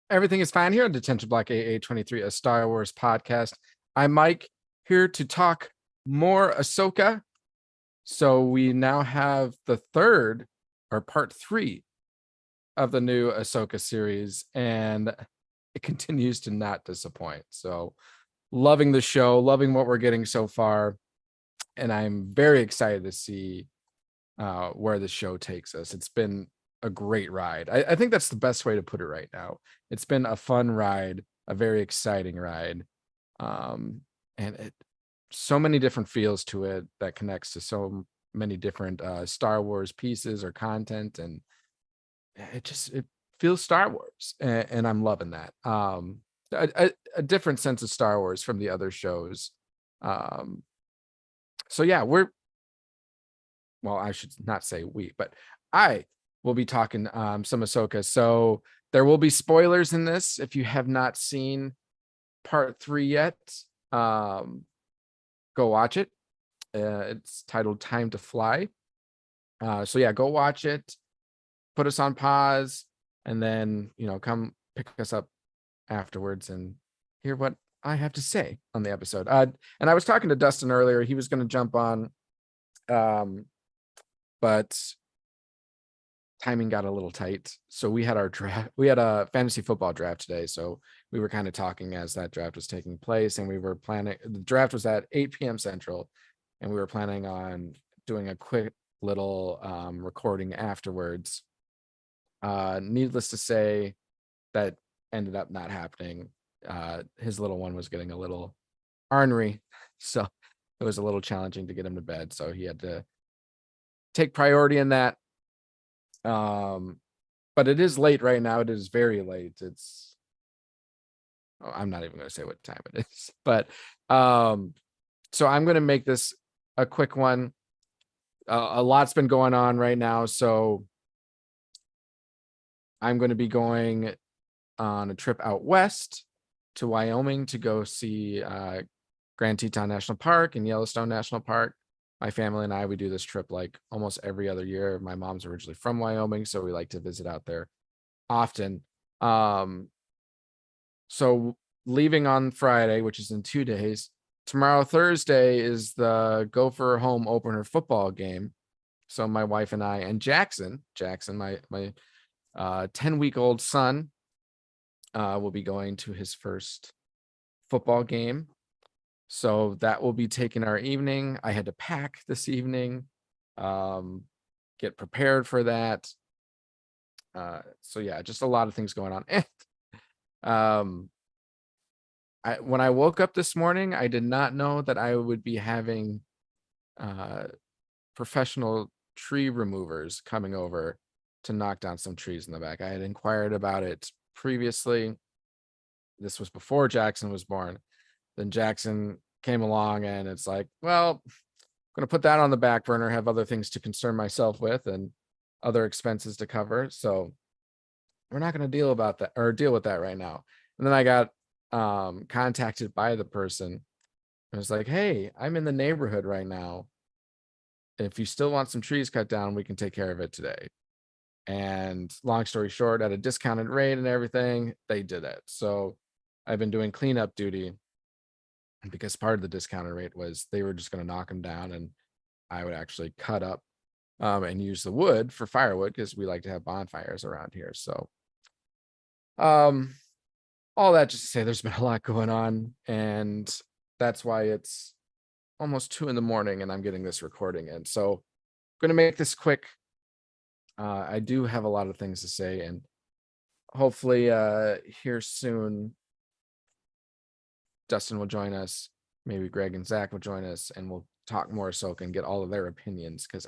Everything is fine here on Detention Block AA23, a Star Wars podcast. I'm Mike, here to talk more Ahsoka. So we now have the third, or part 3, of the new Ahsoka series, and it continues to not disappoint. So loving the show, loving what we're getting so far, and I'm very excited to see where the show takes us. It's been a great ride. I think that's the best way to put it right now. It's been a fun ride, a very exciting ride. And it so many different feels to it that connects to so many different Star Wars pieces or content, and it feels Star Wars, and I'm loving that. A different sense of Star Wars from the other shows. So yeah, I should not say we, but I will be talking some Ahsoka. So there will be spoilers in this if you have not seen part 3 yet. Go watch it. It's titled Time to Fly. So yeah, go watch it, put us on pause, and then come pick us up afterwards and hear what I have to say on the episode. And I was talking to Dustin earlier. He was going to jump on, but timing got a little tight. So we had our draft. We had a fantasy football draft today. So we were kind of talking as that draft was taking place, and we were planning. The draft was at 8 p.m. Central, and we were planning on doing a quick little recording afterwards. Needless to say, that ended up not happening. His little one was getting a little ornery, so it was a little challenging to get him to bed. So he had to take priority in that. But it is late right now. It is very late. I'm not even going to say what time it is, but so I'm going to make this a quick one. A lot's been going on right now, so I'm going to be going on a trip out west to Wyoming to go see Grand Teton National Park and Yellowstone National Park. My family and I, we do this trip like almost every other year. My mom's originally from Wyoming, so we like to visit out there often. So leaving on Friday, which is in 2 days. Tomorrow, Thursday, is the Gopher home opener football game. So my wife and I and Jackson, my 10-week-old son, will be going to his first football game. So that will be taking our evening. I had to pack this evening, get prepared for that. So yeah, just a lot of things going on. When I woke up this morning, I did not know that I would be having professional tree removers coming over to knock down some trees in the back. I had inquired about it previously. This was before Jackson was born. Then Jackson came along, and it's like, well, I'm going to put that on the back burner, have other things to concern myself with and other expenses to cover. So we're not going to deal with that right now. And then I got contacted by the person. I was like, hey, I'm in the neighborhood right now. If you still want some trees cut down, we can take care of it today. And long story short, at a discounted rate and everything, they did it. So I've been doing cleanup duty, because part of the discounted rate was they were just going to knock them down, and I would actually cut up and use the wood for firewood, because we like to have bonfires around here. So all that just to say, there's been a lot going on, and that's why it's almost 2 a.m. and I'm getting this recording in. So I'm going to make this quick. I do have a lot of things to say, and hopefully here soon Dustin will join us. Maybe Greg and Zach will join us, and we'll talk more Ahsoka and get all of their opinions, because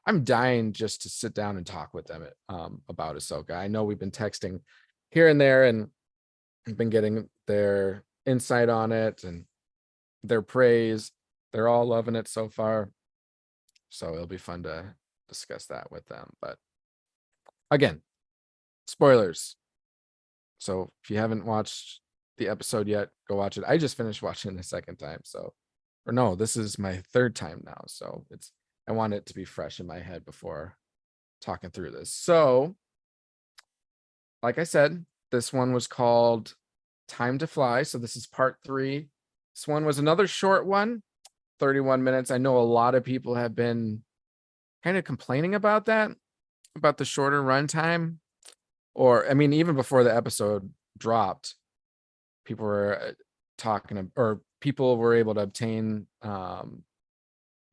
I'm dying just to sit down and talk with them about Ahsoka. I know we've been texting here and there, and I've been getting their insight on it and their praise. They're all loving it so far. So it'll be fun to discuss that with them. But again, spoilers. So if you haven't watched the episode yet, go watch it. I just finished watching it the second time. Or no, this is my third time now. So I want it to be fresh in my head before talking through this. So, like I said, This one was called Time to Fly. So this is part 3. This one was another short one, 31 minutes. I know a lot of people have been kind of complaining about that, about the shorter runtime. Or, I mean, even before the episode dropped, people were talking, or people were able to obtain the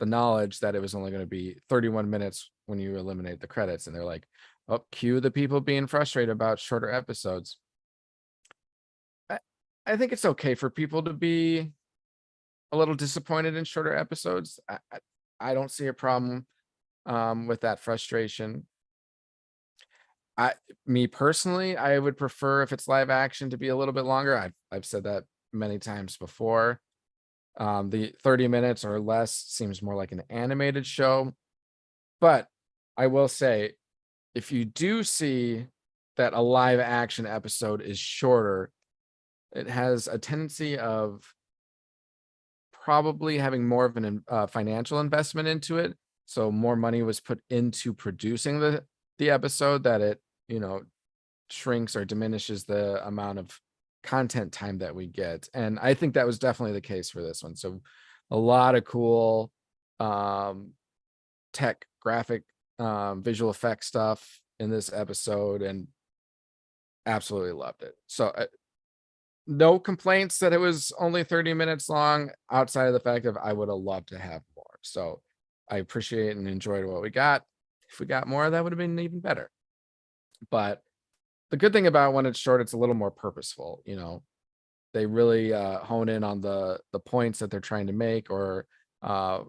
knowledge that it was only going to be 31 minutes when you eliminate the credits. And they're like, oh, cue the people being frustrated about shorter episodes. I think it's okay for people to be a little disappointed in shorter episodes. I don't see a problem with that frustration. Me personally, I would prefer if it's live action to be a little bit longer. I've said that many times before. The 30 minutes or less seems more like an animated show. But I will say, if you do see that a live action episode is shorter, it has a tendency of probably having more of an financial investment into it. So more money was put into producing the episode, that it, shrinks or diminishes the amount of content time that we get. And I think that was definitely the case for this one. So a lot of cool tech, graphic, visual effects stuff in this episode, and absolutely loved it. So no complaints that it was only 30 minutes long, outside of the fact of I would have loved to have more. So I appreciate and enjoyed what we got. If we got more, that would have been even better. But the good thing about when it's short, it's a little more purposeful. They really hone in on the points that they're trying to make, or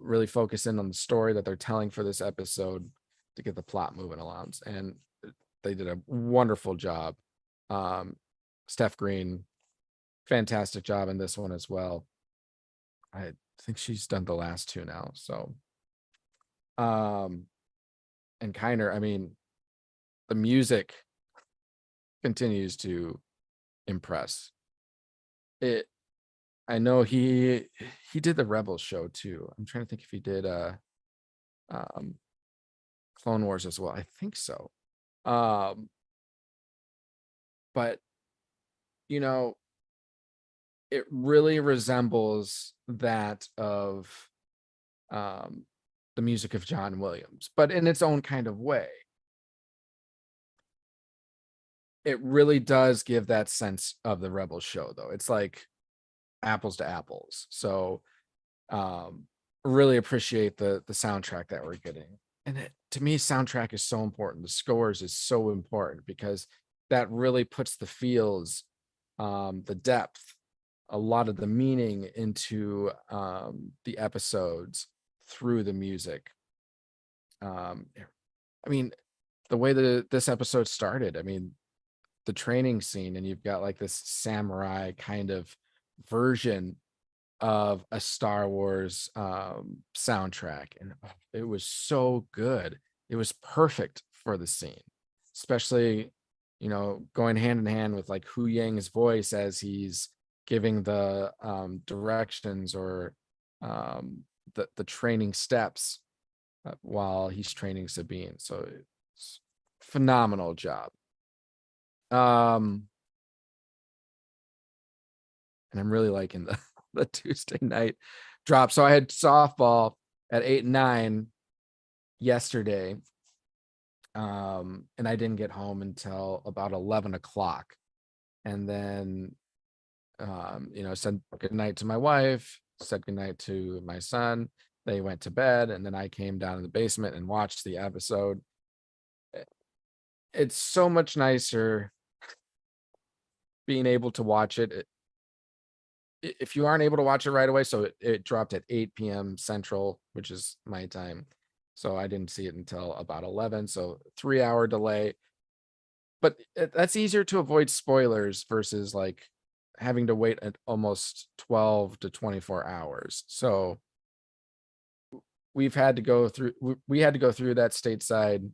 really focus in on the story that they're telling for this episode to get the plot moving along. And they did a wonderful job. Steph Green, fantastic job in this one as well. I think she's done the last 2 now. So, and Kiner, I mean, the music continues to impress. I know he did the Rebels show too. I'm trying to think if he did Clone Wars as well. I think so. But it really resembles that of the music of John Williams, but in its own kind of way. It really does give that sense of the Rebels show, though. It's like apples to apples. So really appreciate the soundtrack that we're getting. And to me, soundtrack is so important. The scores is so important, because that really puts the feels, the depth, a lot of the meaning into the episodes through the music. I mean, the way that this episode started, I mean, the training scene, and you've got like this samurai kind of version of a Star Wars soundtrack, and it was so good. It was perfect for the scene, especially going hand in hand with like Hu Yang's voice as he's giving the directions, or the training steps while he's training Sabine. So it's phenomenal job. And I'm really liking the Tuesday night drop. So I had softball at 8 and 9 yesterday. And I didn't get home until about 11 o'clock. And then, said goodnight to my wife, said goodnight to my son. They went to bed, and then I came down in the basement and watched the episode. It's so much nicer being able to watch it. If you aren't able to watch it right away, so it dropped at 8 p.m. Central, which is my time. So I didn't see it until about 11. So 3-hour delay. But that's easier to avoid spoilers versus like having to wait at almost 12 to 24 hours. So we had to go through that stateside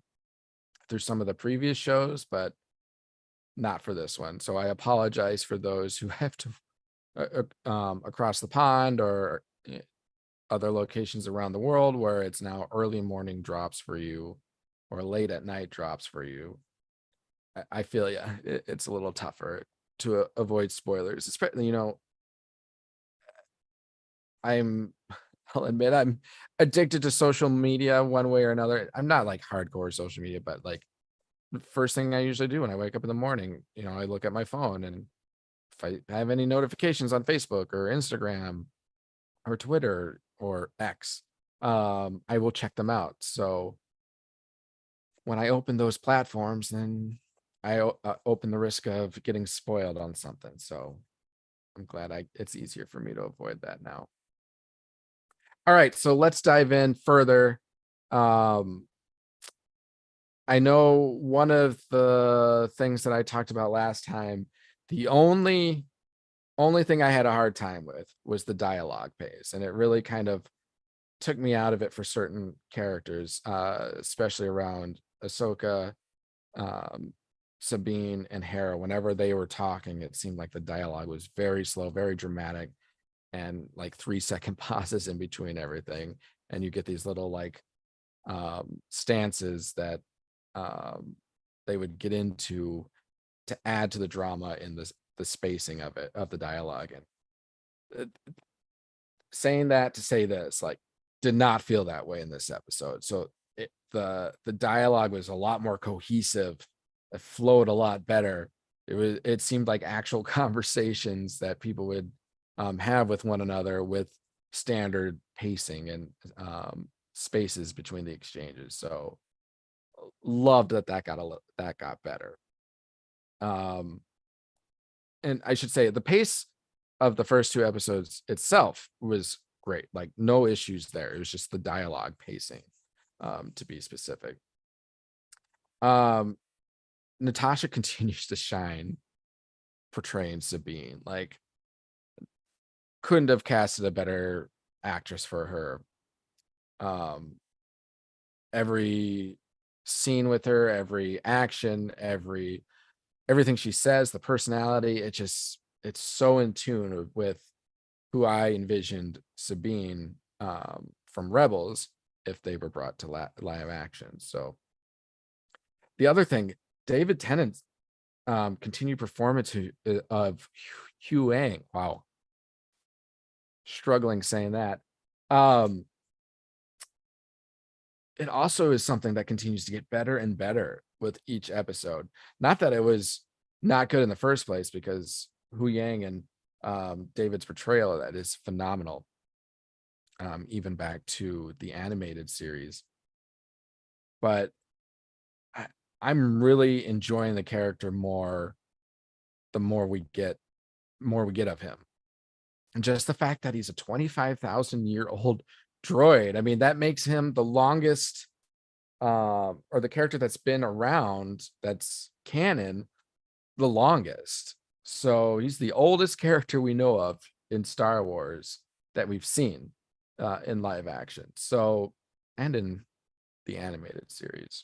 through some of the previous shows, but not for this one. So I apologize for those who have to across the pond, or other locations around the world where it's now early morning drops for you, or late at night drops for you. I feel yeah, it's a little tougher to avoid spoilers, especially, I'm I'll admit I'm addicted to social media one way or another. I'm not like hardcore social media, but like the first thing I usually do when I wake up in the morning, I look at my phone, and if I have any notifications on Facebook or Instagram or Twitter or X, I will check them out. So when I open those platforms, then I open the risk of getting spoiled on something. So I'm glad it's easier for me to avoid that now. All right, so let's dive in further. Um, I know one of the things that I talked about last time, the only thing I had a hard time with was the dialogue pace, and it really kind of took me out of it for certain characters, especially around Ahsoka, um, Sabine, and Hera. Whenever they were talking, it seemed like the dialogue was very slow, very dramatic, and like 3-second pauses in between everything. And you get these little like stances that um, they would get into to add to the drama in the spacing of the dialogue. And saying that to say this, like, did not feel that way in this episode. So the dialogue was a lot more cohesive. It flowed a lot better. It seemed like actual conversations that people would have with one another, with standard pacing and spaces between the exchanges. So loved that got better. And I should say the pace of the first 2 episodes itself was great. Like no issues there. It was just the dialogue pacing, to be specific. Natasha continues to shine portraying Sabine. Like, couldn't have casted a better actress for her. Every scene with her, every action, everything she says, the personality, it's so in tune with who I envisioned Sabine from Rebels if they were brought to live action. So the other thing, David Tennant's continued performance of Huang. Wow, struggling saying that. It also is something that continues to get better and better with each episode. Not that it was not good in the first place, because Hu Yang and David's portrayal of that is phenomenal. Even back to the animated series. But I'm really enjoying the character more the more we get of him. And just the fact that he's a 25,000-year-old droid, I mean, that makes him the longest or the character that's been around that's canon the longest. So he's the oldest character we know of in Star Wars that we've seen in live action. So, and in the animated series.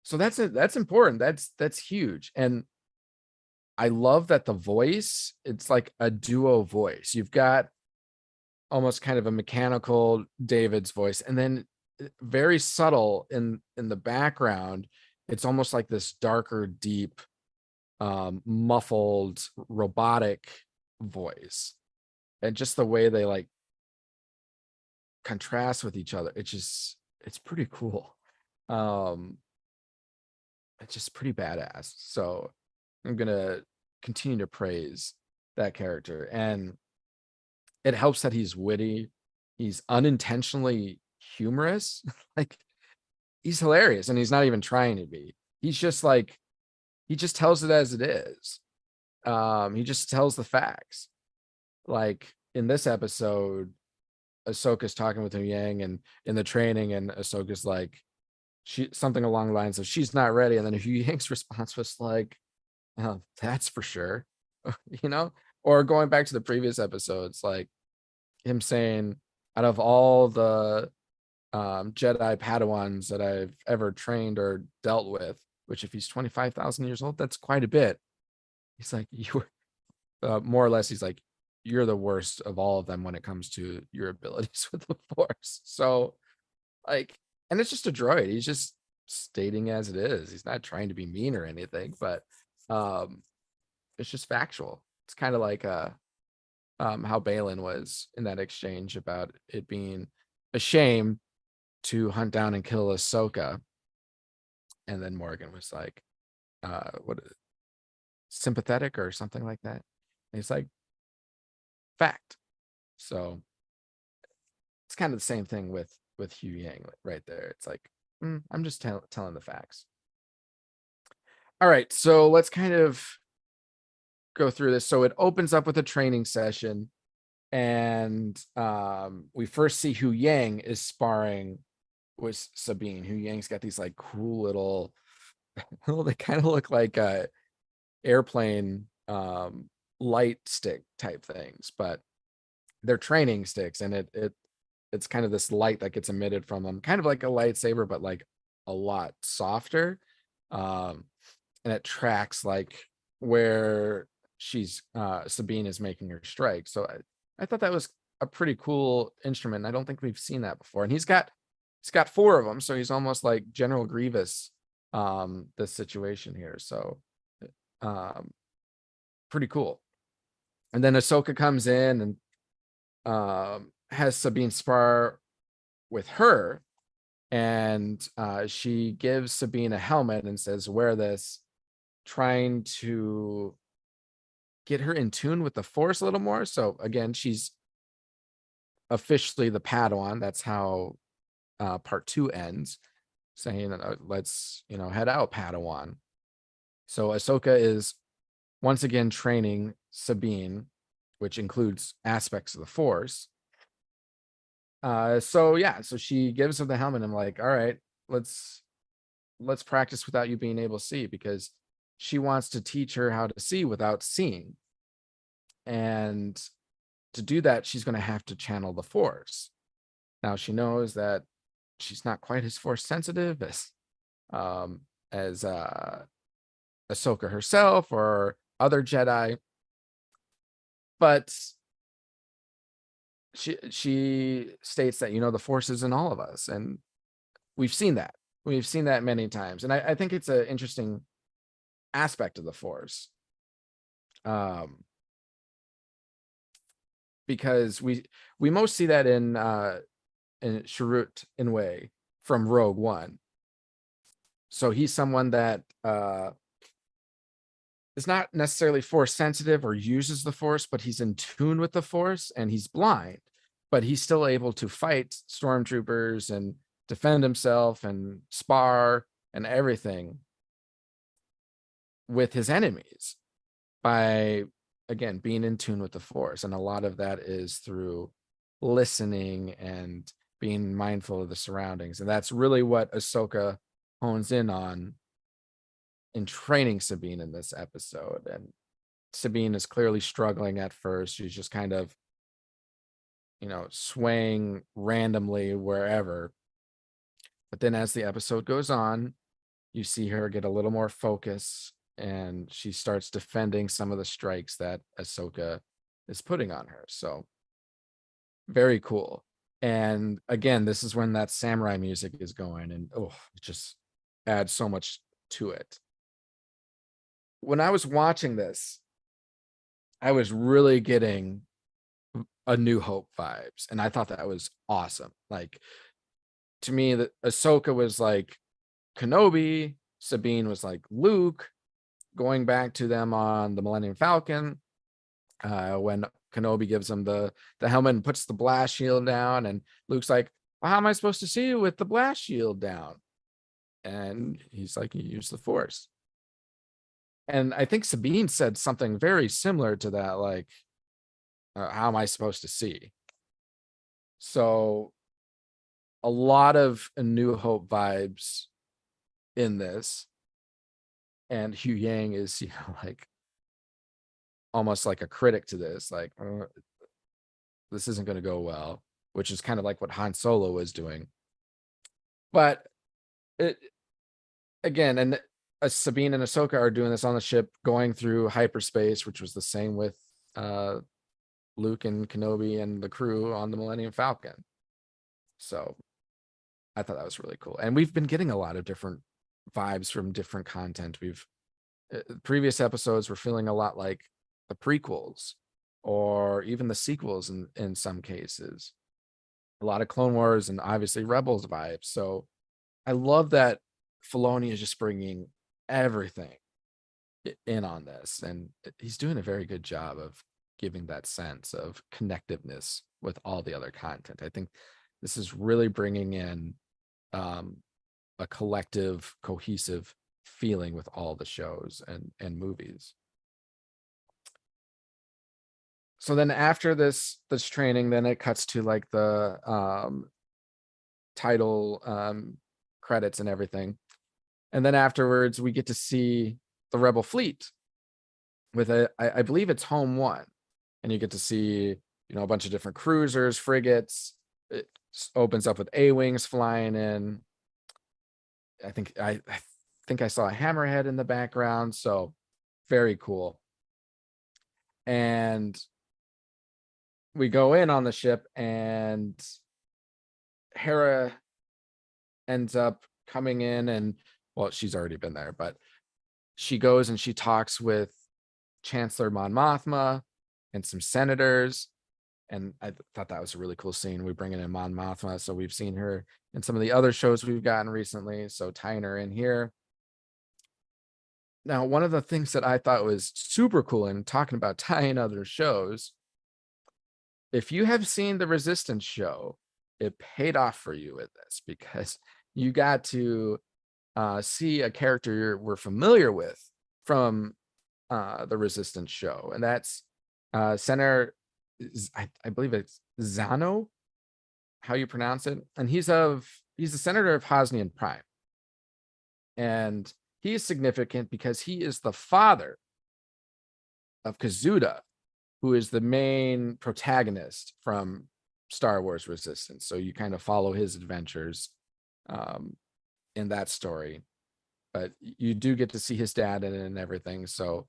So that's important. That's huge. And I love that the voice, it's like a duo voice. You've got almost kind of a mechanical David's voice, and then very subtle in the background, it's almost like this darker, deep, muffled, robotic voice. And just the way they like contrast with each other, it's pretty cool. It's just pretty badass. So I'm gonna continue to praise that character. And it helps that he's witty, he's unintentionally humorous. Like, he's hilarious, and he's not even trying to be. He's just like, he just tells it as it is. He just tells the facts. Like in this episode, Ahsoka's talking with Hu Yang and in the training, and Ahsoka's like, something along the lines of, she's not ready. And then Hu Yang's response was like, oh, that's for sure. Or going back to the previous episodes, like him saying, out of all the Jedi Padawans that I've ever trained or dealt with, which if he's 25,000 years old, that's quite a bit. He's like, you more or less, he's like, you're the worst of all of them when it comes to your abilities with the Force. So like, and it's just a droid. stating as it is. He's not trying to be mean or anything, but it's just factual. It's kind of like how Balin was in that exchange about it being a shame to hunt down and kill Ahsoka. And then Morgan was like, what sympathetic or something like that. And he's like, fact. So it's kind of the same thing with Hugh Yang right there. It's like, I'm just telling the facts. All right, so let's kind of go through this. So it opens up with a training session, and we first see Hugh Yang is sparring with Sabine. Hugh Yang's got these like cool little, they kind of look like airplane light stick type things, but they're training sticks, and it's kind of this light that gets emitted from them, kind of like a lightsaber, but like a lot softer. And it tracks like where she's Sabine is making her strike. So I thought that was a pretty cool instrument. I don't think we've seen that before. And he's got 4 of them, so he's almost like General Grievous, this situation here. So pretty cool. And then Ahsoka comes in and has Sabine spar with her, and she gives Sabine a helmet and says, wear this, trying to get her in tune with the Force a little more. So again, she's officially the Padawan. That's how part 2 ends, saying, let's, head out, Padawan. So Ahsoka is once again training Sabine, which includes aspects of the Force. So she gives her the helmet. I'm like, all right, let's practice without you being able to see, because she wants to teach her how to see without seeing. And to do that, she's going to have to channel the Force. Now she knows that she's not quite as Force sensitive as Ahsoka herself or other Jedi, but she states that, the Force is in all of us, and we've seen that many times. And I think it's an interesting aspect of the Force, because we most see that in Chirrut Inway from Rogue One. So he's someone that is not necessarily Force sensitive or uses the Force, but he's in tune with the Force, and he's blind, but he's still able to fight stormtroopers and defend himself and spar and everything with his enemies by, again, being in tune with the Force. And a lot of that is through listening and being mindful of the surroundings. And that's really what Ahsoka hones in on in training Sabine in this episode. And Sabine is clearly struggling at first. She's just kind of, swaying randomly wherever. But then as the episode goes on, you see her get a little more focus, and she starts defending some of the strikes that Ahsoka is putting on her. So very cool. And again, this is when that samurai music is going, and it just adds so much to it. When I was watching this, I was really getting A New Hope vibes, and I thought that was awesome. Like, to me, that Ahsoka was like Kenobi, Sabine was like Luke, going back to them on the Millennium Falcon, when Kenobi gives him the helmet and puts the blast shield down, and Luke's like, well, how am I supposed to see you with the blast shield down? And he's like, you use the Force. And I think Sabine said something very similar to that, like, how am I supposed to see? So a lot of A New Hope vibes in this. And Hugh Yang is, like almost like a critic to this, like, this isn't going to go well, which is kind of like what Han Solo was doing. But it, again, and Sabine and Ahsoka are doing this on the ship going through hyperspace, which was the same with Luke and Kenobi and the crew on the Millennium Falcon. So I thought that was really cool. And we've been getting a lot of different vibes from different content. Previous episodes were feeling a lot like the prequels or even the sequels in some cases. A lot of Clone Wars and obviously Rebels vibes. So I love that Filoni is just bringing everything in on this, and he's doing a very good job of giving that sense of connectiveness with all the other content. I think this is really bringing in a collective, cohesive feeling with all the shows and movies. So then after this training, then it cuts to like the title credits and everything. And then afterwards we get to see the Rebel fleet with I believe it's Home One. And you get to see, a bunch of different cruisers, frigates. It opens up with A-wings flying in. I think I saw a hammerhead in the background. So very cool. And we go in on the ship, and Hera ends up coming in, and well, she's already been there, but she goes and she talks with Chancellor Mon Mothma and some senators. And I thought that was a really cool scene. We bring in Mon Mothma, so we've seen her in some of the other shows we've gotten recently, so tying her in here. Now, one of the things that I thought was super cool in talking about tying other shows, if you have seen the Resistance show, it paid off for you with this, because you got to see a character we're familiar with from the Resistance show, and that's Senator, I believe it's Zano, how you pronounce it, and he's the senator of Hosnian Prime, and he is significant because he is the father of Kazuda, who is the main protagonist from Star Wars Resistance. So you kind of follow his adventures in that story, but you do get to see his dad in it and everything. So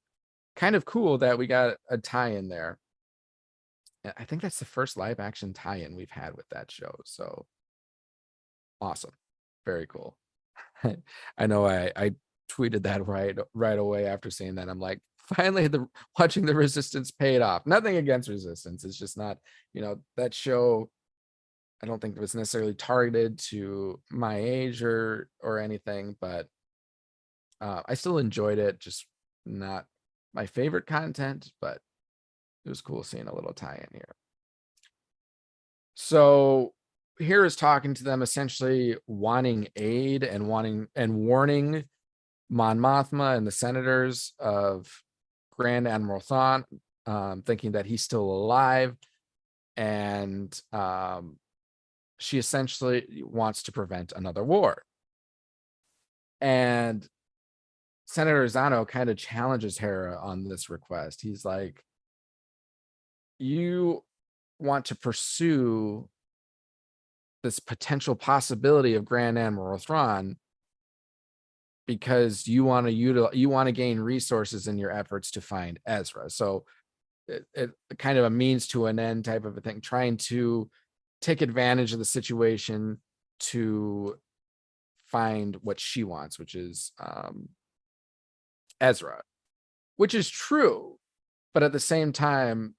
kind of cool that we got a tie-in there. I think that's the first live action tie-in we've had with that show. So awesome. Very cool. I know I tweeted that right away after seeing that. I'm like, finally watching the Resistance paid off. Nothing against Resistance. It's just not, that show, I don't think it was necessarily targeted to my age or anything, but I still enjoyed it. Just not my favorite content, but it was cool seeing a little tie-in here. So here is talking to them, essentially wanting aid and warning Mon Mothma and the senators of Grand Admiral Thrawn, thinking that he's still alive, and she essentially wants to prevent another war. And Senator Zano kind of challenges Hera on this request. He's like, you want to pursue this potential possibility of Grand Admiral Thrawn because you want to gain resources in your efforts to find Ezra. So it kind of a means to an end type of a thing, trying to take advantage of the situation to find what she wants, which is Ezra, which is true. But at the same time,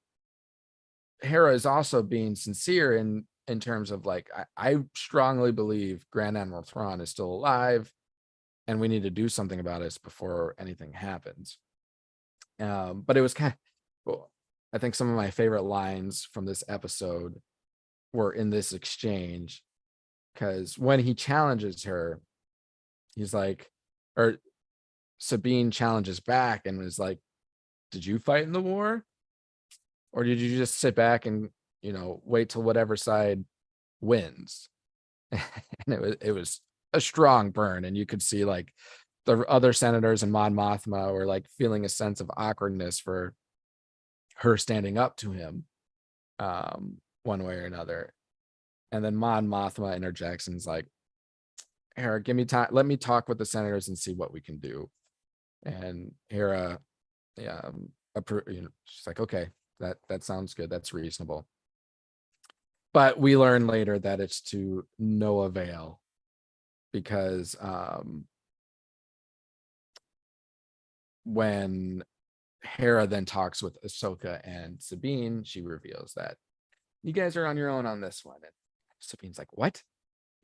Hera is also being sincere in terms of like, I strongly believe Grand Admiral Thrawn is still alive, and we need to do something about this before anything happens. But it was kind of cool. I think some of my favorite lines from this episode were in this exchange, because when he challenges her, he's like, or Sabine challenges back and was like, did you fight in the war? Or did you just sit back and, wait till whatever side wins? And it was a strong burn. And you could see like the other senators and Mon Mothma were like feeling a sense of awkwardness for her standing up to him one way or another. And then Mon Mothma interjects and is like, Hera, give me time. Let me talk with the senators and see what we can do. And Hera, she's like, okay, that sounds good. That's reasonable. But we learn later that it's to no avail. because when Hera then talks with Ahsoka and Sabine, she reveals that you guys are on your own on this one. And Sabine's like, what?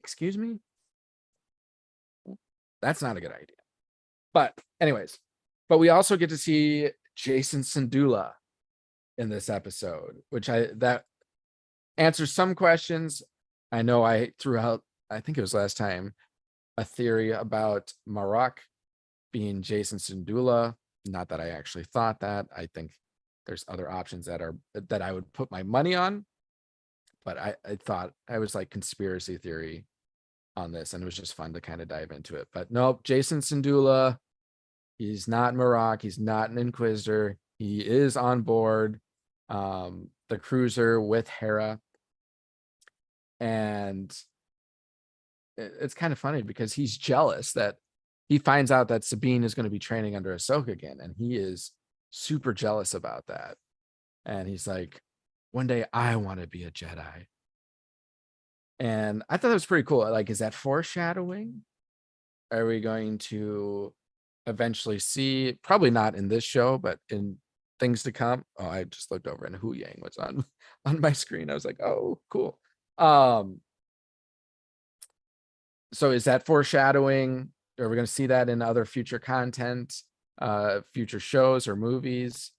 Excuse me? That's not a good idea. But anyways, but we also get to see Jason Syndulla in this episode, which that answers some questions. I know I threw out, I think it was last time, a theory about Marok being Jason Syndulla. Not that I actually thought that. I think there's other options that I would put my money on. But I thought I was like conspiracy theory on this, and it was just fun to kind of dive into it. But nope, Jason Syndulla, he's not Marok, he's not an Inquisitor. He is on board the cruiser with Hera. And it's kind of funny because he's jealous that he finds out that Sabine is going to be training under Ahsoka again, and he is super jealous about that. And he's like, one day I want to be a Jedi. And I thought that was pretty cool. Like, is that foreshadowing? Are we going to eventually see, probably not in this show, but in things to come? Oh, I just looked over and Hu Yang was on my screen. I was like, oh, cool. So is that foreshadowing? Are we going to see that in other future content, future shows or movies?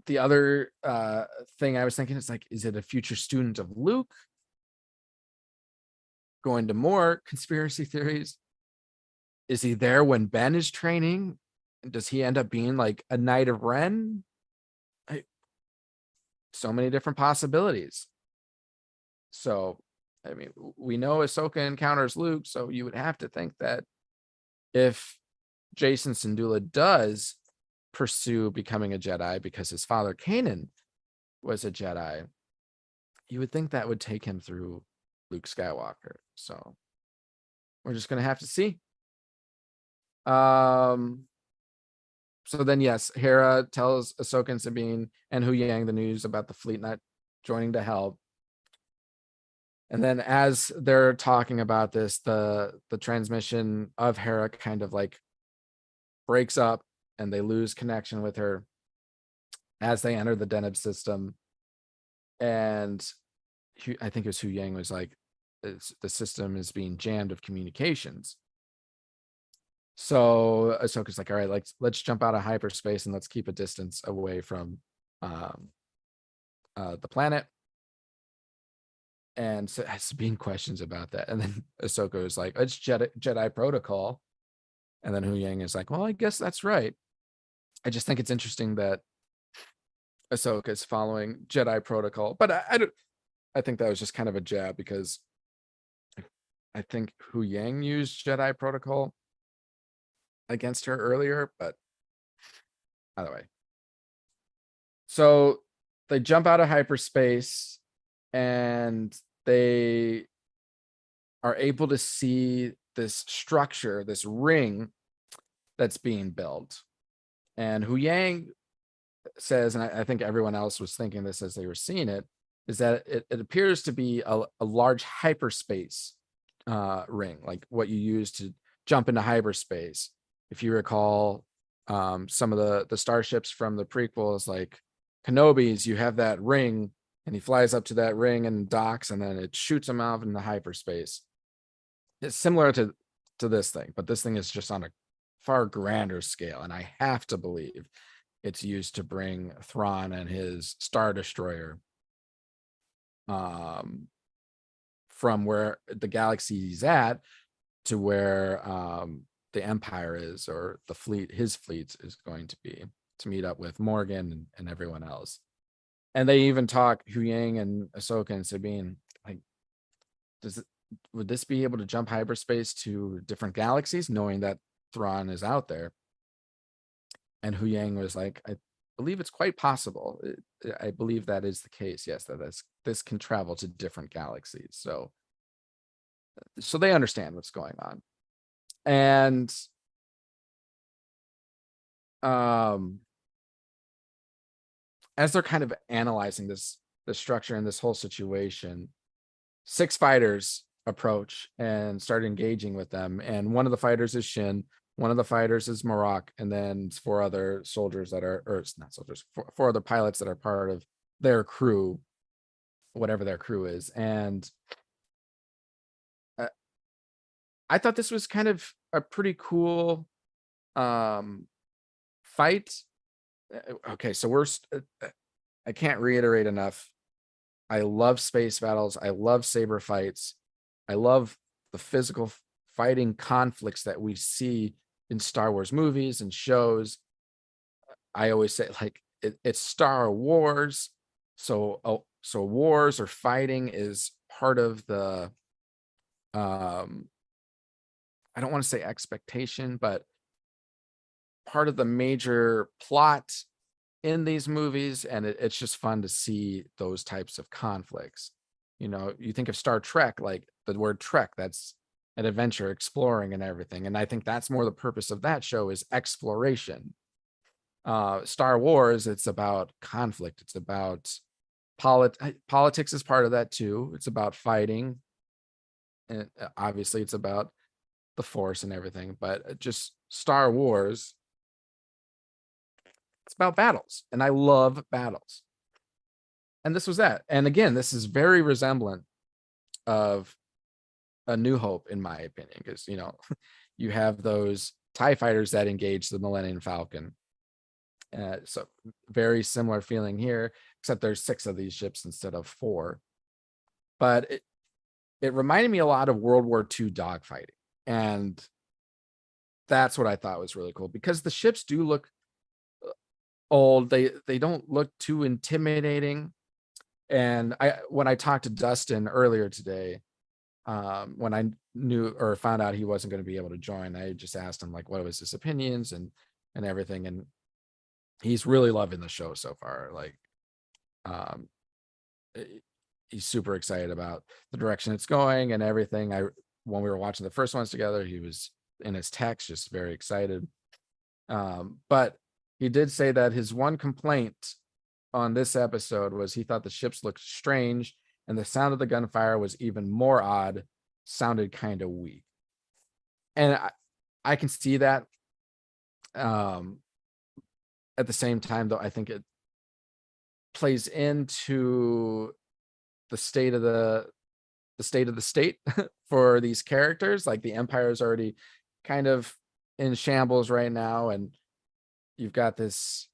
The other thing I was thinking is like, is it a future student of Luke? Going to more conspiracy theories. Is he there when Ben is training? Does he end up being like a Knight of Ren? So many different possibilities. So, I mean, we know Ahsoka encounters Luke, so you would have to think that if Jason Syndulla does pursue becoming a Jedi because his father Kanan was a Jedi, you would think that would take him through Luke Skywalker. So we're just gonna have to see. So then yes, Hera tells Ahsoka and Sabine and Hu Yang the news about the fleet not joining to help. And then as they're talking about this, the transmission of Hera kind of like breaks up and they lose connection with her as they enter the Deneb system. And I think it was Hu Yang was like, the system is being jammed of communications. So Ahsoka's like, all right, let's jump out of hyperspace and let's keep a distance away from the planet. And so has being questions about that. And then Ahsoka is like, it's Jedi protocol. And then Hu Yang is like, well, I guess that's right. I just think it's interesting that Ahsoka is following Jedi protocol. But I think that was just kind of a jab because I think Hu Yang used Jedi protocol against her earlier, but either way. So they jump out of hyperspace and they are able to see this structure, this ring that's being built. And Hu Yang says, and I think everyone else was thinking this as they were seeing it, is that it appears to be a large hyperspace ring, like what you use to jump into hyperspace. If you recall, some of the starships from the prequels, like Kenobi's, you have that ring and he flies up to that ring and docks and then it shoots him out into hyperspace. It's similar to this thing, but this thing is just on a far grander scale. And I have to believe it's used to bring Thrawn and his Star Destroyer from where the galaxy he's at to where the Empire is, or the fleet, his fleet is going to be, to meet up with Morgan and everyone else. And they even talk, Hu Yang and Ahsoka and Sabine, like, would this be able to jump hyperspace to different galaxies, knowing that Thrawn is out there? And Hu Yang was like, I believe it's quite possible. I believe that is the case. Yes, this can travel to different galaxies. So they understand what's going on. And as they're kind of analyzing the structure and this whole situation, 6 fighters approach and start engaging with them. And one of the fighters is Shin, one of the fighters is Marak, and then 4 other soldiers that are, or it's not soldiers, 4 other pilots that are part of their crew, whatever their crew is. And I thought this was kind of a pretty cool fight. Okay, so I can't reiterate enough. I love space battles. I love saber fights. I love the physical fighting conflicts that we see in Star Wars movies and shows. I always say, like, it's Star Wars, so wars or fighting is part of the I don't want to say expectation, but part of the major plot in these movies, and it's just fun to see those types of conflicts. You think of Star Trek, like the word Trek, that's an adventure, exploring and everything. And I think that's more the purpose of that show, is exploration. Star Wars, it's about conflict. It's about politics is part of that too. It's about fighting. And obviously it's about the Force and everything, but just Star Wars, it's about battles, and I love battles. And this was that. And again, this is very resemblant of A New Hope, in my opinion, because you have those TIE fighters that engage the Millennium Falcon. So very similar feeling here, except there's 6 of these ships instead of 4. But it reminded me a lot of World War II dogfighting. And that's what I thought was really cool, because the ships do look old. They don't look too intimidating. And when I talked to Dustin earlier today, when I knew or found out he wasn't going to be able to join, I just asked him, like, what was his opinions and everything. And he's really loving the show so far. Like, he's super excited about the direction it's going and everything. When we were watching the first ones together, he was in his text just very excited. But he did say that his one complaint on this episode was he thought the ships looked strange, and the sound of the gunfire was even more odd, sounded kind of weak. And I can see that. At the same time, though, I think it plays into the state of the state for these characters. Like, the Empire is already kind of in shambles right now, and you've got these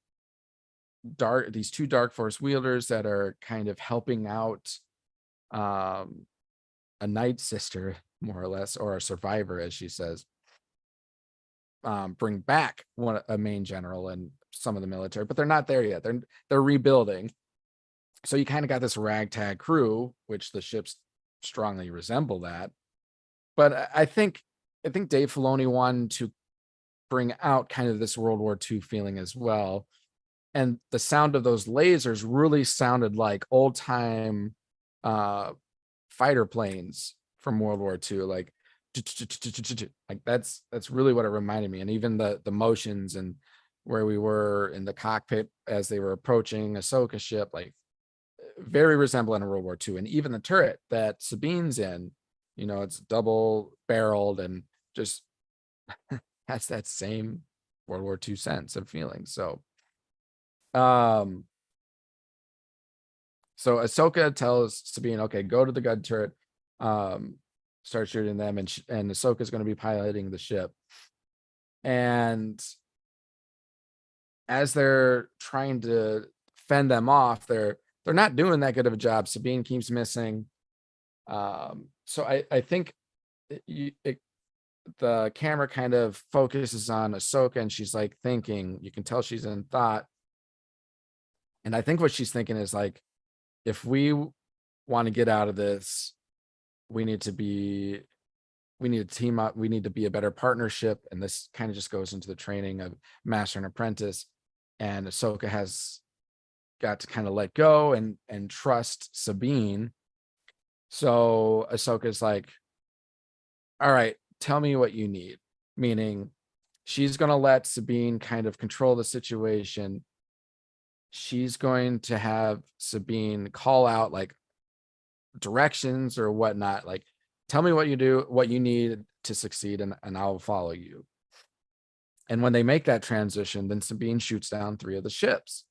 2 Dark Force wielders that are kind of helping out a Night Sister, more or less, or a survivor, as she says, bring back a main general and some of the military, but they're not there yet. They're rebuilding. So you kind of got this ragtag crew, which the ships strongly resemble that. But I think Dave Filoni wanted to bring out kind of this World War II feeling as well. And the sound of those lasers really sounded like old time fighter planes from World War II. Like that's really what it reminded me. And even the motions and where we were in the cockpit as they were approaching Ahsoka's ship, like, very resemblant in World War II. And even the turret that Sabine's in, it's double barreled and just has that same World War II sense of feeling. So Ahsoka tells Sabine, okay, go to the gun turret, start shooting them, and Ahsoka's going to be piloting the ship. And as they're trying to fend them off, they're not doing that good of a job. Sabine keeps missing. So I think the camera kind of focuses on Ahsoka, and she's like thinking. You can tell she's in thought. And I think what she's thinking is, like, if we want to get out of this, we need to team up. We need to be a better partnership. And this kind of just goes into the training of master and apprentice. And Ahsoka has got to kind of let go and trust Sabine. So Ahsoka's like, all right, tell me what you need. Meaning, she's going to let Sabine kind of control the situation. She's going to have Sabine call out, like, directions or whatnot. Like, tell me what you do, what you need to succeed, and I'll follow you. And when they make that transition, then Sabine shoots down 3 of the ships.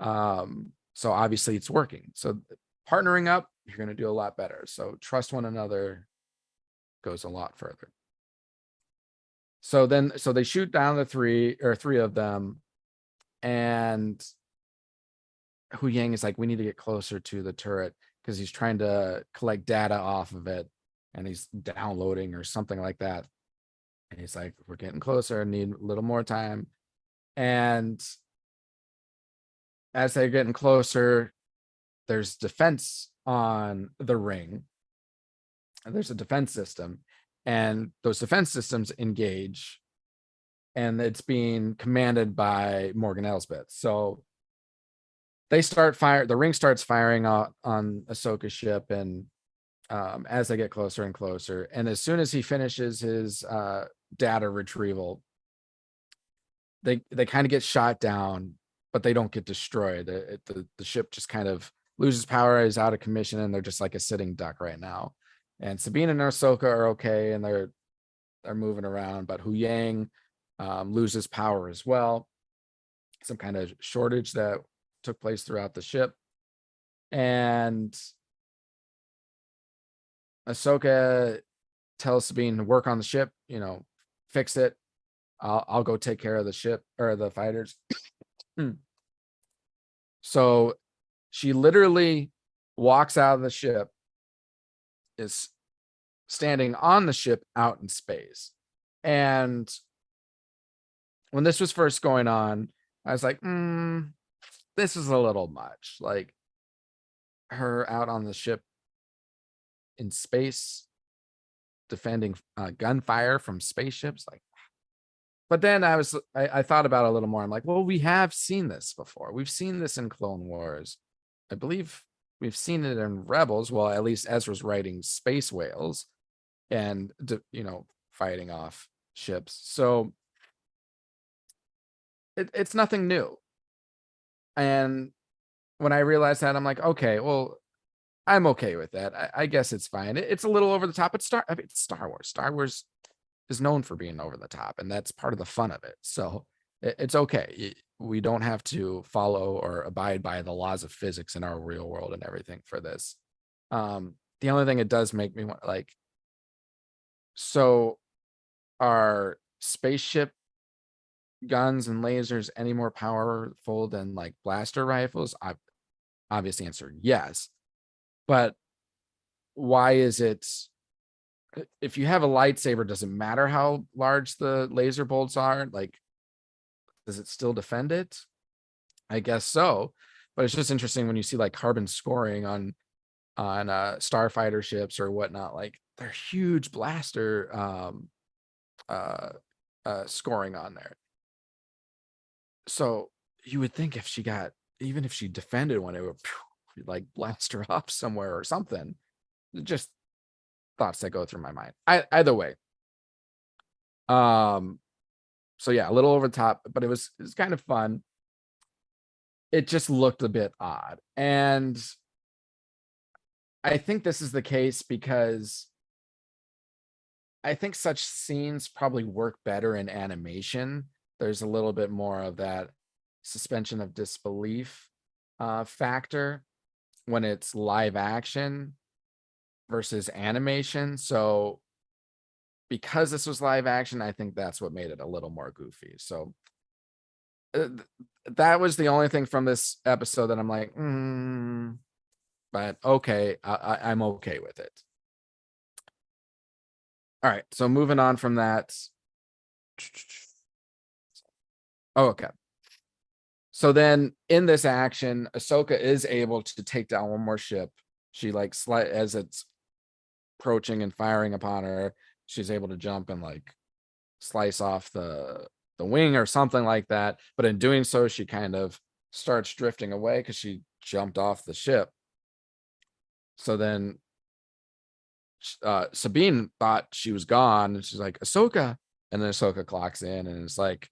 So obviously it's working. So partnering up, you're going to do a lot better. So trust one another goes a lot further. So they shoot down the 3 of them, and Hu Yang is like, we need to get closer to the turret because he's trying to collect data off of it, and he's downloading or something like that. And he's like, we're getting closer, I need a little more time. And as they're getting closer, there's defense on the ring. And there's a defense system, and those defense systems engage, and it's being commanded by Morgan Elsbeth. So they start fire. The ring starts firing on Ahsoka's ship, and as they get closer and closer, and as soon as he finishes his data retrieval, they kind of get shot down, but they don't get destroyed. The ship just kind of loses power, is out of commission, and they're just like a sitting duck right now. And Sabine and Ahsoka are okay, and they're moving around, but Hu Yang loses power as well. Some kind of shortage that took place throughout the ship. And Ahsoka tells Sabine to work on the ship, fix it. I'll go take care of the ship or the fighters. So she literally walks out of the ship, is standing on the ship out in space. And when this was first going on, I was like, this is a little much. Like, her out on the ship in space, defending gunfire from spaceships. Like, but then I thought about it a little more. I'm like, well, we have seen this before. We've seen this in Clone Wars. I believe we've seen it in Rebels. Well, at least Ezra's writing space whales and, fighting off ships. So it's nothing new. And when I realized that, I'm like, okay, well, I'm okay with that. I guess it's fine. It's a little over the top. It's Star Wars. Star Wars is known for being over the top, and that's part of the fun of it. So it's okay. We don't have to follow or abide by the laws of physics in our real world and everything for this. The only thing it does make me want, like, so are spaceship guns and lasers any more powerful than like blaster rifles? Obvious answer, yes. But why is it, if you have a lightsaber, does it matter how large the laser bolts are? Like, does it still defend it? I guess so. But it's just interesting when you see like carbon scoring on starfighter ships or whatnot. Like, they're huge blaster scoring on there. So you would think if she got, even if she defended one, it would like blast her up somewhere or something. Just thoughts that go through my mind. Either way. So yeah, a little over the top, but it was kind of fun. It just looked a bit odd. And I think this is the case because I think such scenes probably work better in animation. There's a little bit more of that suspension of disbelief factor when it's live action versus animation. So because this was live action, I think that's what made it a little more goofy. So that was the only thing from this episode that I'm like, but okay, I'm okay with it. All right, so moving on from that. Oh, okay. So then in this action, Ahsoka is able to take down one more ship. She like as it's approaching and firing upon her, she's able to jump and like slice off the wing or something like that. But in doing so, she kind of starts drifting away because she jumped off the ship. So then Sabine thought she was gone, and she's like, Ahsoka. And then Ahsoka clocks in and is like,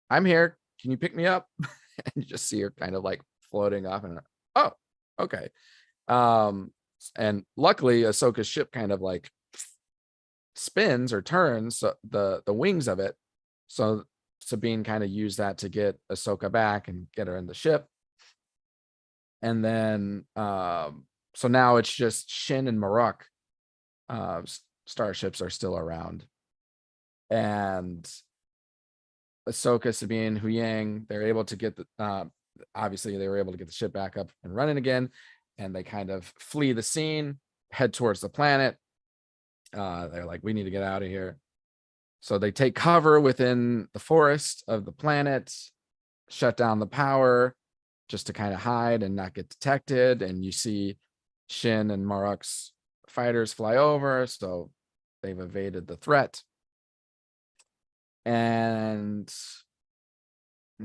I'm here. Can you pick me up? And you just see her kind of like floating off, and oh, okay. And luckily Ahsoka's ship kind of like spins or turns, so the wings of it. So Sabine kind of used that to get Ahsoka back and get her in the ship. And then so now it's just Shin and Maruk starships are still around. And Ahsoka, Sabine, Huyang, they're able to get the obviously they were able to get the ship back up and running again, and they kind of flee the scene, head towards the planet. They're like, we need to get out of here. So they take cover within the forest of the planet, shut down the power just to kind of hide and not get detected. And you see Shin and Maruk's fighters fly over, so they've evaded the threat. And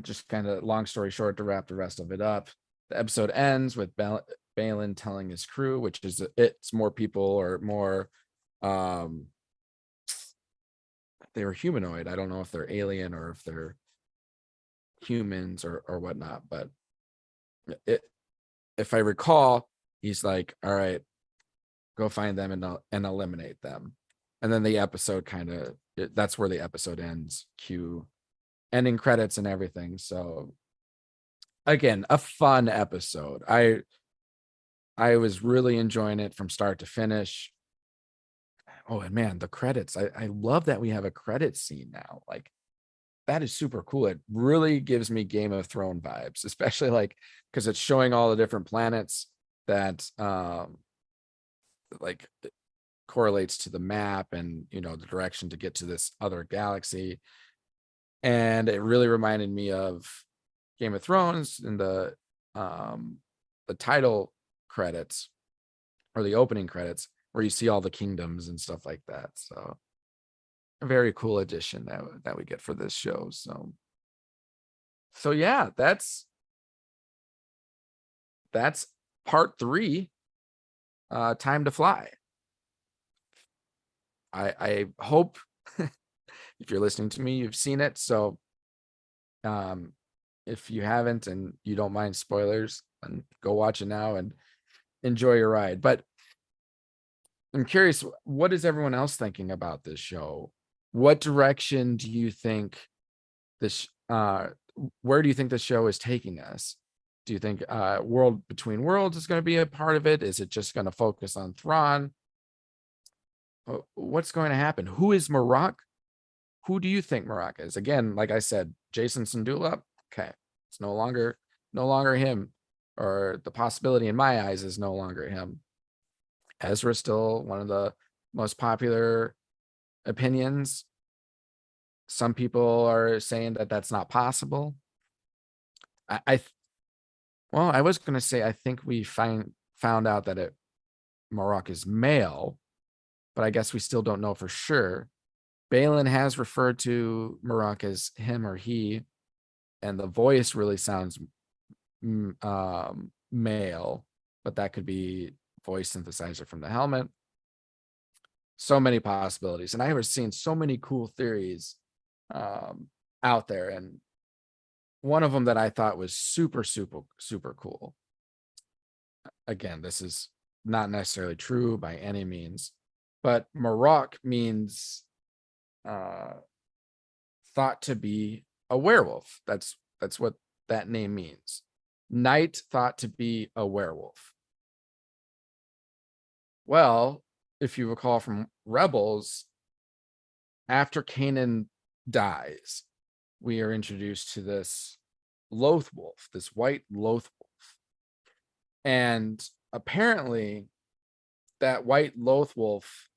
just kind of long story short, to wrap the rest of it up, the episode ends with Balin telling his crew, which is it's more people or more they were humanoid. I don't know if they're alien or if they're humans or whatnot, but if I recall, he's like, all right, go find them and eliminate them. And then the episode kind of, that's where the episode ends. Cue ending credits and everything. So again, a fun episode. I was really enjoying it from start to finish. Oh, and man, the credits. I love that we have a credit scene now. Like, that is super cool. It really gives me Game of Thrones vibes, especially like because it's showing all the different planets that like correlates to the map and the direction to get to this other galaxy. And it really reminded me of Game of Thrones in the title credits or the opening credits where you see all the kingdoms and stuff like that. So a very cool addition that we get for this show. So yeah, that's part 3. Time to Fly. I hope if you're listening to me, you've seen it. So if you haven't and you don't mind spoilers, then go watch it now and enjoy your ride. But I'm curious, what is everyone else thinking about this show? What direction do you think this where do you think the show is taking us? Do you think World Between Worlds is going to be a part of it? Is it just going to focus on Thrawn? What's going to happen? Who is Maruk? Who do you think Maruk is? Again, like I said, Jason Syndulla. Okay, it's no longer him, or the possibility in my eyes is no longer him. Ezra's still one of the most popular opinions. Some people are saying that that's not possible. I was going to say I think we found out that Maruk is male, but I guess we still don't know for sure. Balin has referred to Maruk as him or he, and the voice really sounds male, but that could be voice synthesizer from the helmet. So many possibilities, and I have seen so many cool theories out there, and one of them that I thought was super cool. Again, this is not necessarily true by any means, but Maruk means thought to be a werewolf. That's what that name means. Knight thought to be a werewolf. Well, if you recall from Rebels, after Kanan dies, we are introduced to this Loth wolf, this white Loth wolf. And apparently that white Loth wolf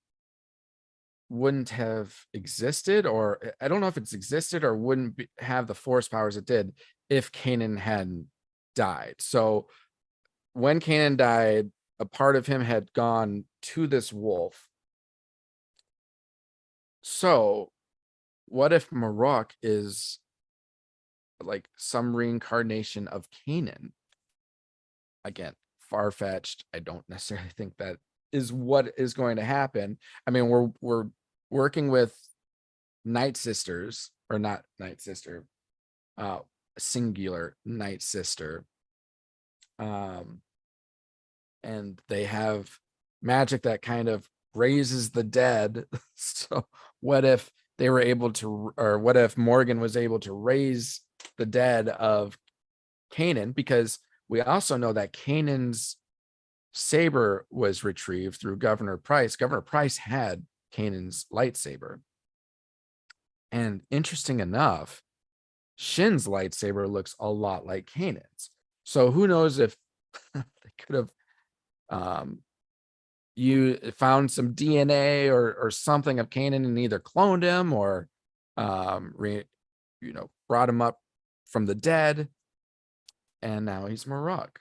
wouldn't have existed, or I don't know if it's existed or wouldn't have the force powers it did if Kanan hadn't died. So when Kanan died, a part of him had gone to this wolf. So what if Maruk is like some reincarnation of Kanan? Again, far-fetched. I don't necessarily think that is what is going to happen. I mean, we're working with Night Sisters, or not Night Sister, singular Night Sister. And they have magic that kind of raises the dead. So what if they were able to, or what if Morgan was able to raise the dead of Kanan? Because we also know that Kanan's saber was retrieved through Governor Price. Governor Price had Kanan's lightsaber. And interesting enough, Shin's lightsaber looks a lot like Kanan's. So who knows if they could have you found some DNA or something of Kanan and either cloned him or brought him up from the dead, and now he's Maruk.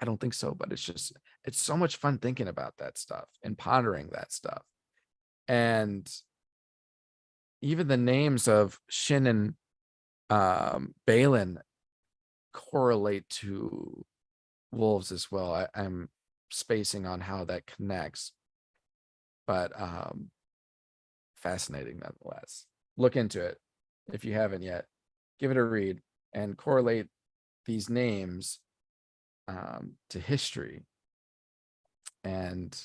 I don't think so, but it's so much fun thinking about that stuff and pondering that stuff. And even the names of Shin and Balin correlate to wolves as well. I'm spacing on how that connects, but fascinating nonetheless. Look into it if you haven't yet. Give it a read and correlate these names to history and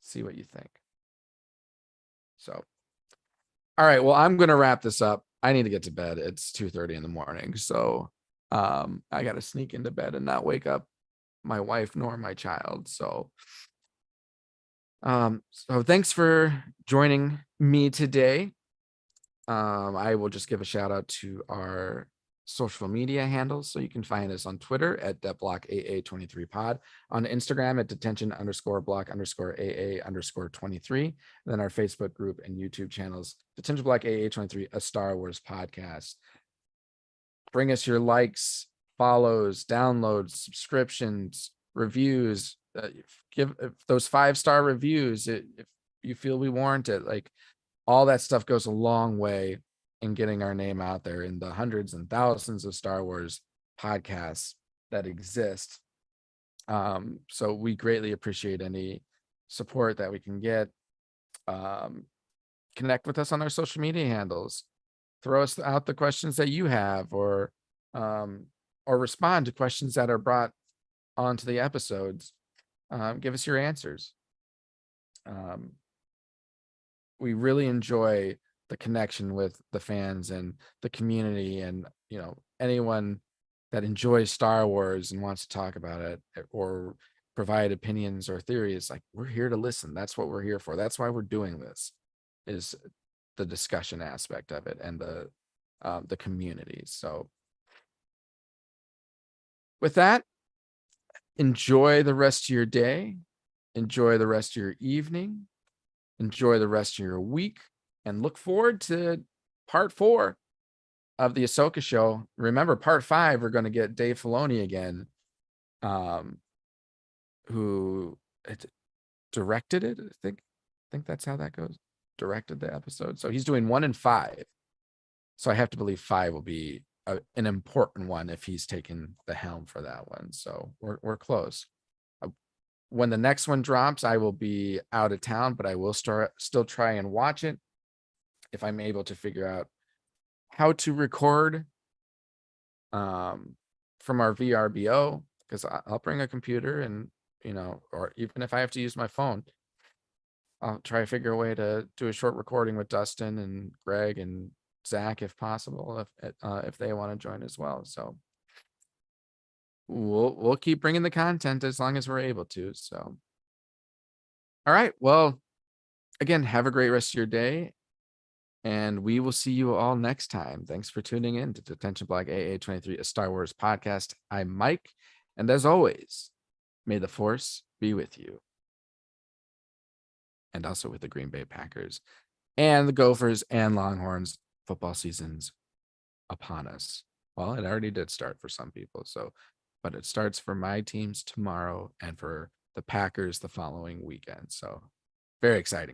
see what you think. So, all right, well, I'm going to wrap this up. I need to get to bed. It's 2:30 in the morning. So I got to sneak into bed and not wake up my wife nor my child. So thanks for joining me today. I will just give a shout out to our social media handles. So you can find us on Twitter at DetBlockAA23pod, on Instagram at detention_block_AA_23, and then our Facebook group and YouTube channels, Detention Block AA23, a Star Wars podcast. Bring us your likes, follows, downloads, subscriptions, reviews. Give those 5-star reviews if you feel we warrant it. Like, all that stuff goes a long way in getting our name out there in the hundreds and thousands of Star Wars podcasts that exist. So we greatly appreciate any support that we can get. Connect with us on our social media handles. Throw us out the questions that you have, or respond to questions that are brought onto the episodes. Give us your answers. We really enjoy the connection with the fans and the community, and anyone that enjoys Star Wars and wants to talk about it or provide opinions or theories. Like, we're here to listen. That's what we're here for. That's why we're doing this, is the discussion aspect of it and the community. So with that, enjoy the rest of your day, enjoy the rest of your evening, enjoy the rest of your week, and look forward to part 4 of the Ahsoka show. Remember, part 5, we're going to get Dave Filoni again, who directed it. I think that's how that goes. Directed the episode. So he's doing 1 and 5. So I have to believe 5 will be an important one if he's taking the helm for that one. So we're close. When the next one drops, I will be out of town, but I will still try and watch it if I'm able to figure out how to record from our VRBO, because I'll bring a computer and, or even if I have to use my phone, I'll try to figure a way to do a short recording with Dustin and Greg and Zach, if possible, if they want to join as well. So we'll keep bringing the content as long as we're able to. So, all right. Well, again, have a great rest of your day, and we will see you all next time. Thanks for tuning in to Detention Block AA23, a Star Wars podcast. I'm Mike, and as always, may the Force be with you, and also with the Green Bay Packers and the Gophers and Longhorns. Football season's upon us. Well, it already did start for some people, but it starts for my teams tomorrow and for the Packers the following weekend. So very exciting.